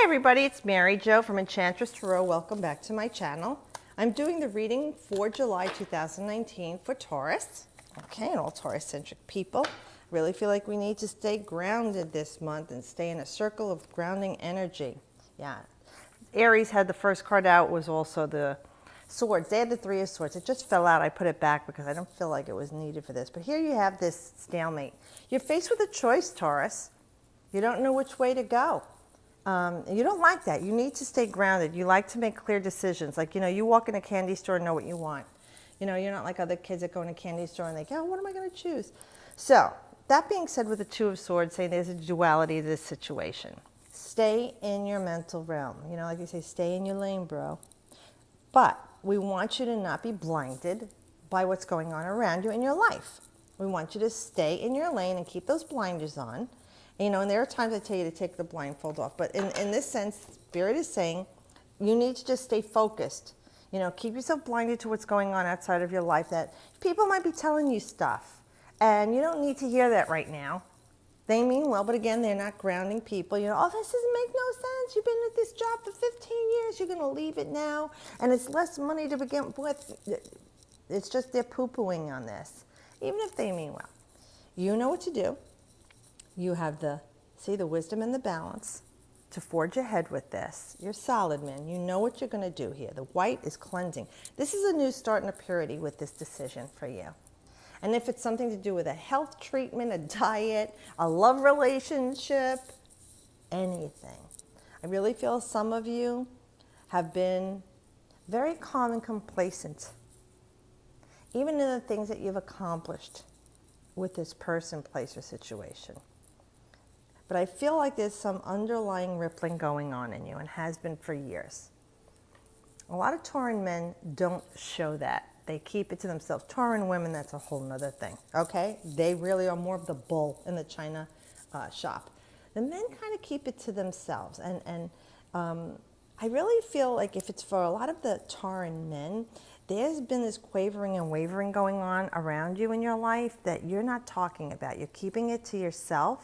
everybody, it's Mary Jo from Enchantress. Welcome back to my channel. I'm doing the reading for July 2019 for Taurus. Okay, and all Taurus-centric people. Really feel like we need to stay grounded this month and stay in a circle of grounding energy. Yeah. Aries had the first card out, was also the swords. They had the Three of Swords. It just fell out. I put it back because I don't feel like it was needed for this. But here you have this stalemate. You're faced with a choice, Taurus. You don't know which way to go. You don't like that. You need to stay grounded. You like to make clear decisions. Like, you walk in a candy store and know what you want. You're not like other kids that go in a candy store and they go, oh, what am I going to choose? So, that being said, with the Two of Swords, saying there's a duality to this situation. Stay in your mental realm. Like you say, stay in your lane, bro. But we want you to not be blinded by what's going on around you in your life. We want you to stay in your lane and keep those blinders on. And there are times I tell you to take the blindfold off. But in this sense, Spirit is saying you need to just stay focused. Keep yourself blinded to what's going on outside of your life. That people might be telling you stuff. And you don't need to hear that right now. They mean well, but again, they're not grounding people. Oh, this doesn't make no sense. You've been at this job for 15 years. You're going to leave it now. And it's less money to begin with. It's just they're poo-pooing on this. Even if they mean well. You know what to do. You have the wisdom and the balance to forge ahead with this. You're solid, man. You know what you're going to do here. The white is cleansing. This is a new start and a purity with this decision for you. And if it's something to do with a health treatment, a diet, a love relationship, anything. I really feel some of you have been very calm and complacent, even in the things that you've accomplished with this person, place, or situation. But I feel like there's some underlying rippling going on in you and has been for years. A lot of Tauran men don't show that. They keep it to themselves. Tauran women, that's a whole nother thing, okay? They really are more of the bull in the china shop. The men kind of keep it to themselves. And I really feel like if it's for a lot of the Tauran men, there's been this quavering and wavering going on around you in your life that you're not talking about. You're keeping it to yourself.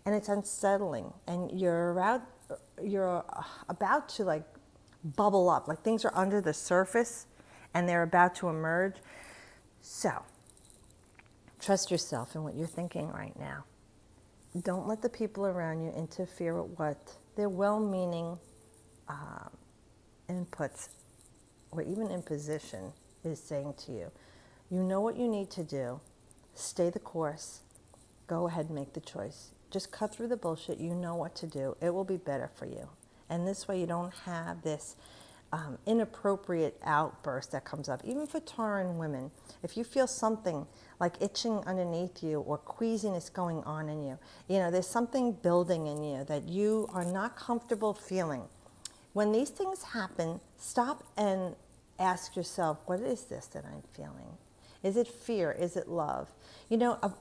And it's unsettling, and you're about to like bubble up, like things are under the surface and they're about to emerge. So, trust yourself in what you're thinking right now. Don't let the people around you interfere with what their well-meaning inputs or even imposition is saying to you. You know what you need to do. Stay the course. Go ahead and make the choice. Just cut through the bullshit. You know what to do. It will be better for you. And this way you don't have this inappropriate outburst that comes up. Even for Tauran women, if you feel something like itching underneath you or queasiness going on in you, there's something building in you that you are not comfortable feeling. When these things happen, stop and ask yourself, what is this that I'm feeling? Is it fear? Is it love?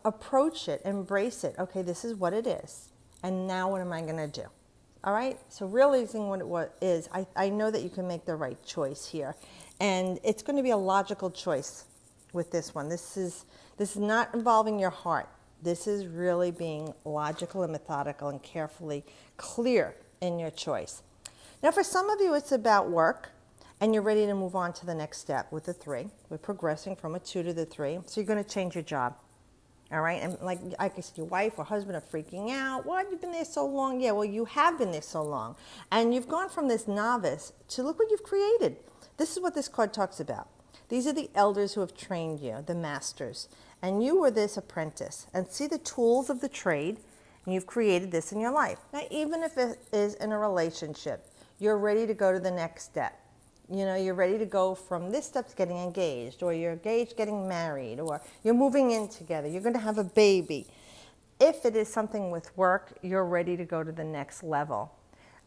Approach it, embrace it. Okay, this is what it is. And now what am I going to do? All right? So realizing what it is, I know that you can make the right choice here. And it's going to be a logical choice with this one. This is not involving your heart. This is really being logical and methodical and carefully clear in your choice. Now, for some of you, it's about work. And you're ready to move on to the next step with the 3. We're progressing from a 2 to the 3. So you're going to change your job. All right? And like I said, your wife or husband are freaking out. Why have you been there so long? Yeah, well, you have been there so long. And you've gone from this novice to look what you've created. This is what this card talks about. These are the elders who have trained you, the masters. And you were this apprentice. And see the tools of the trade. And you've created this in your life. Now, even if it is in a relationship, you're ready to go to the next step. You're ready to go from this step to getting engaged, or you're engaged getting married, or you're moving in together. You're going to have a baby. If it is something with work, you're ready to go to the next level.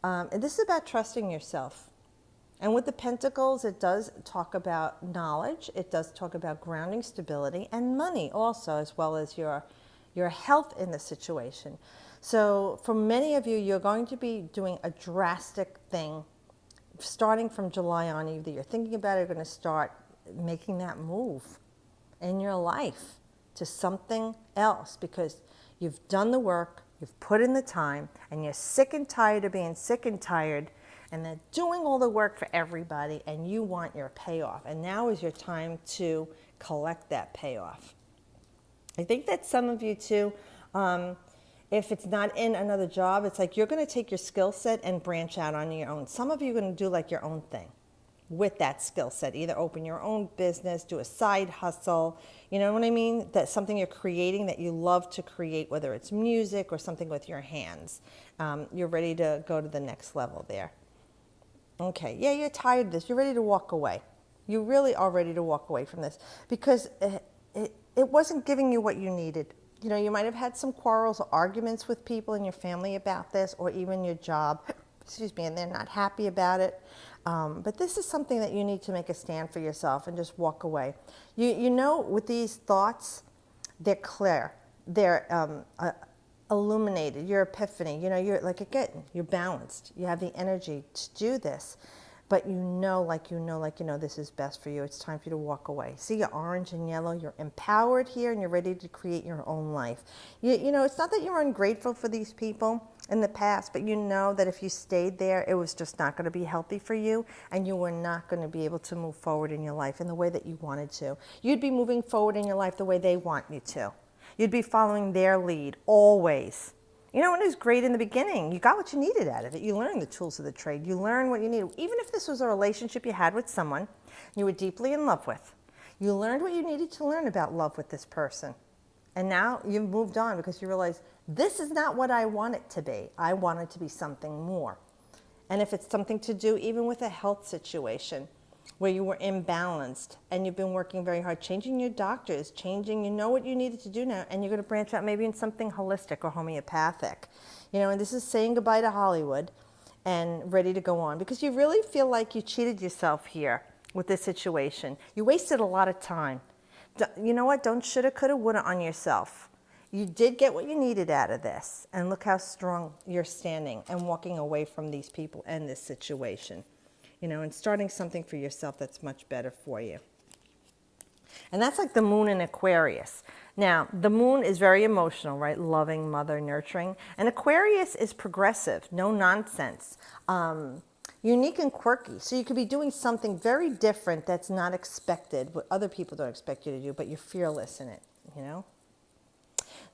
And this is about trusting yourself. And with the Pentacles, it does talk about knowledge. It does talk about grounding, stability, and money also, as well as your health in the situation. So for many of you, you're going to be doing a drastic thing starting from July on. Either you're thinking about it, you're going to start making that move in your life to something else because you've done the work, You've put in the time, and you're sick and tired of being sick and tired, and they're doing all the work for everybody, and you want your payoff. And now is your time to collect that payoff. I think that some of you too, if it's not in another job, it's like you're going to take your skill set and branch out on your own. Some of you are going to do like your own thing with that skill set. Either open your own business, do a side hustle, you know what I mean? That's something you're creating that you love to create, whether it's music or something with your hands. You're ready to go to the next level there. Okay, yeah, you're tired of this. You're ready to walk away. You really are ready to walk away from this because it wasn't giving you what you needed. You know, you might have had some quarrels or arguments with people in your family about this, or even your job, excuse me, and they're not happy about it. But this is something that you need to make a stand for yourself and just walk away. You know, with these thoughts, they're clear. They're illuminated. Your epiphany. You know, you're like, again, you're balanced. You have the energy to do this. But you know, this is best for you. It's time for you to walk away. See, you're orange and yellow. You're empowered here, and you're ready to create your own life. You know, it's not that you're ungrateful for these people in the past, but you know that if you stayed there, it was just not going to be healthy for you, and you were not going to be able to move forward in your life in the way that you wanted to. You'd be moving forward in your life the way they want you to. You'd be following their lead always. You know, it was great in the beginning. You got what you needed out of it. You learned the tools of the trade. You learned what you needed. Even if this was a relationship you had with someone you were deeply in love with, you learned what you needed to learn about love with this person. And now you've moved on because you realize this is not what I want it to be. I want it to be something more. And if it's something to do even with a health situation where you were imbalanced and you've been working very hard, changing your doctors, you know what you needed to do now, and you're going to branch out maybe in something holistic or homeopathic. You know, and this is saying goodbye to Hollywood and ready to go on because you really feel like you cheated yourself here with this situation. You wasted a lot of time. You know what? Don't shoulda, coulda, woulda on yourself. You did get what you needed out of this, and look how strong you're standing and walking away from these people and this situation. You know, and starting something for yourself that's much better for you. And that's like the moon in Aquarius. Now, the moon is very emotional, right? Loving, mother, nurturing. And Aquarius is progressive, no nonsense, unique and quirky. So you could be doing something very different that's not expected, what other people don't expect you to do, but you're fearless in it, you know?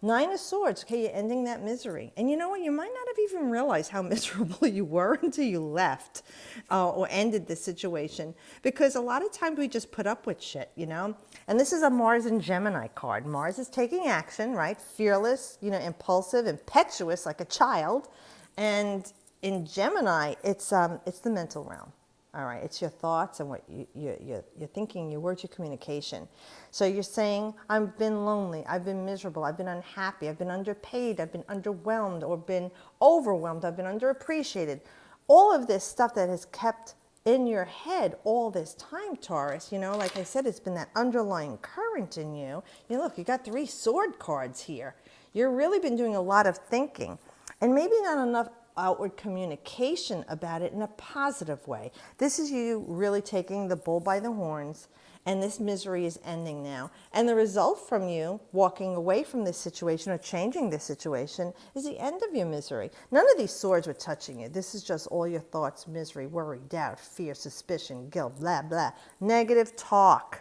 Nine of Swords, okay, you're ending that misery. And you know what? You might not have even realized how miserable you were until you left or ended the situation. Because a lot of times we just put up with shit, you know? And this is a Mars and Gemini card. Mars is taking action, right? Fearless, you know, impulsive, impetuous, like a child. And in Gemini, it's the mental realm. All right, it's your thoughts and what you're thinking, your words, your communication. So you're saying, I've been lonely, I've been miserable, I've been unhappy, I've been underpaid, I've been underwhelmed or been overwhelmed, I've been underappreciated. All of this stuff that has kept in your head all this time, Taurus, you know, like I said, it's been that underlying current in you. You know, look, you got 3 sword cards here. You've really been doing a lot of thinking and maybe not enough outward communication about it in a positive way. This is you really taking the bull by the horns, and this misery is ending now. And the result from you walking away from this situation or changing this situation is the end of your misery. None of these swords were touching you. This is just all your thoughts, misery, worry, doubt, fear, suspicion, guilt, blah, blah. Negative talk.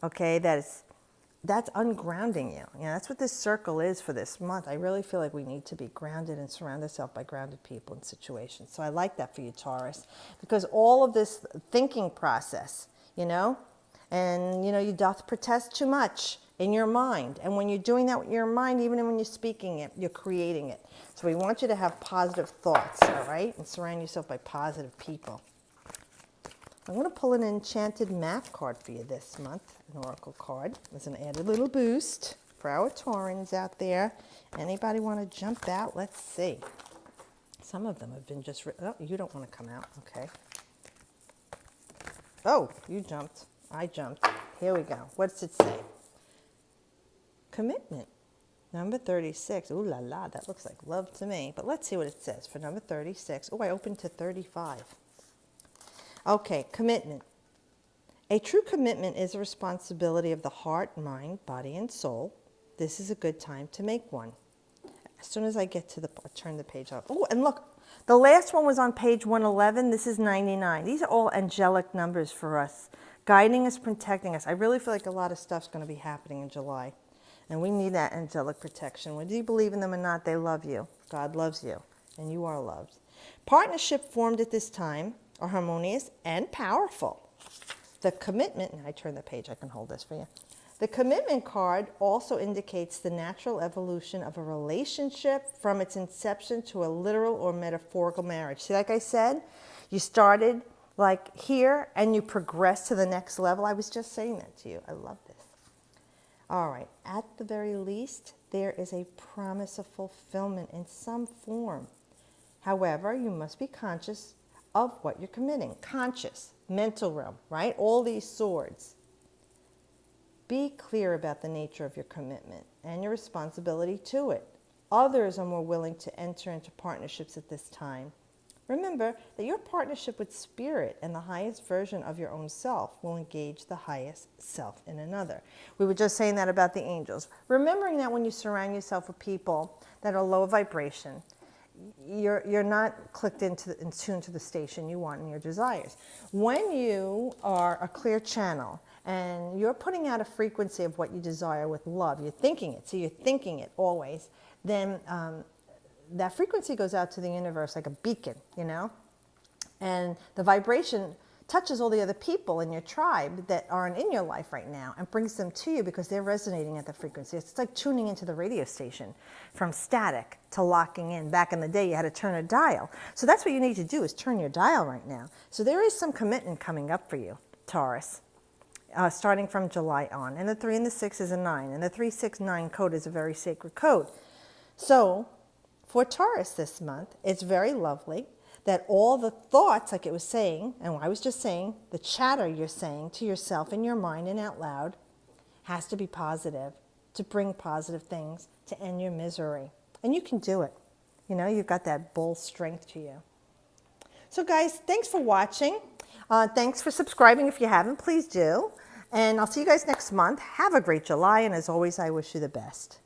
Okay, that's ungrounding you. You know, that's what this circle is for this month. I really feel like we need to be grounded and surround ourselves by grounded people and situations. So I like that for you, Taurus, because all of this thinking process, you know, and, you know, you doth protest too much in your mind. And when you're doing that with your mind, even when you're speaking it, you're creating it. So we want you to have positive thoughts, all right, and surround yourself by positive people. I'm going to pull an enchanted map card for you this month, an oracle card. It's an added little boost for our Taurans out there. Anybody want to jump out? Let's see. Some of them have been just, oh, you don't want to come out. Okay. Oh, you jumped. I jumped. Here we go. What does it say? Commitment. Number 36. Ooh la la, that looks like love to me. But let's see what it says for number 36. Oh, I opened to 35. Okay, commitment. A true commitment is a responsibility of the heart, mind, body, and soul. This is a good time to make one. As soon as I get to the part, turn the page up. Oh, and look, the last one was on page 111. This is 99. These are all angelic numbers for us, guiding us, protecting us. I really feel like a lot of stuff's going to be happening in July, and we need that angelic protection. Whether you believe in them or not, they love you. God loves you, and you are loved. Partnership formed at this time are harmonious and powerful. The commitment, and I turn the page, I can hold this for you. The commitment card also indicates the natural evolution of a relationship from its inception to a literal or metaphorical marriage. See, like I said, you started like here and you progress to the next level. I was just saying that to you. I love this. All right, at the very least, there is a promise of fulfillment in some form. However, you must be conscious of what you're committing. Conscious, mental realm, right? All these swords. Be clear about the nature of your commitment and your responsibility to it. Others are more willing to enter into partnerships at this time. Remember that your partnership with spirit and the highest version of your own self will engage the highest self in another. We were just saying that about the angels. Remembering that when you surround yourself with people that are low vibration, you're not clicked in tune to the station you want and your desires. When you are a clear channel and you're putting out a frequency of what you desire with love, you're thinking it, so you're thinking it always, then that frequency goes out to the universe like a beacon, you know? And the vibration touches all the other people in your tribe that aren't in your life right now and brings them to you because they're resonating at the frequency. It's like tuning into the radio station from static to locking in. Back in the day, you had to turn a dial. So that's what you need to do is turn your dial right now. So there is some commitment coming up for you, Taurus, starting from July on. And the 3 and the 6 is a 9. And the 369 code is a very sacred code. So for Taurus this month, it's very lovely that all the thoughts, like it was saying, and I was just saying, the chatter you're saying to yourself in your mind and out loud has to be positive, to bring positive things, to end your misery. And you can do it. You know, you've got that bull strength to you. So guys, thanks for watching. Thanks for subscribing if you haven't, please do. And I'll see you guys next month. Have a great July, and as always, I wish you the best.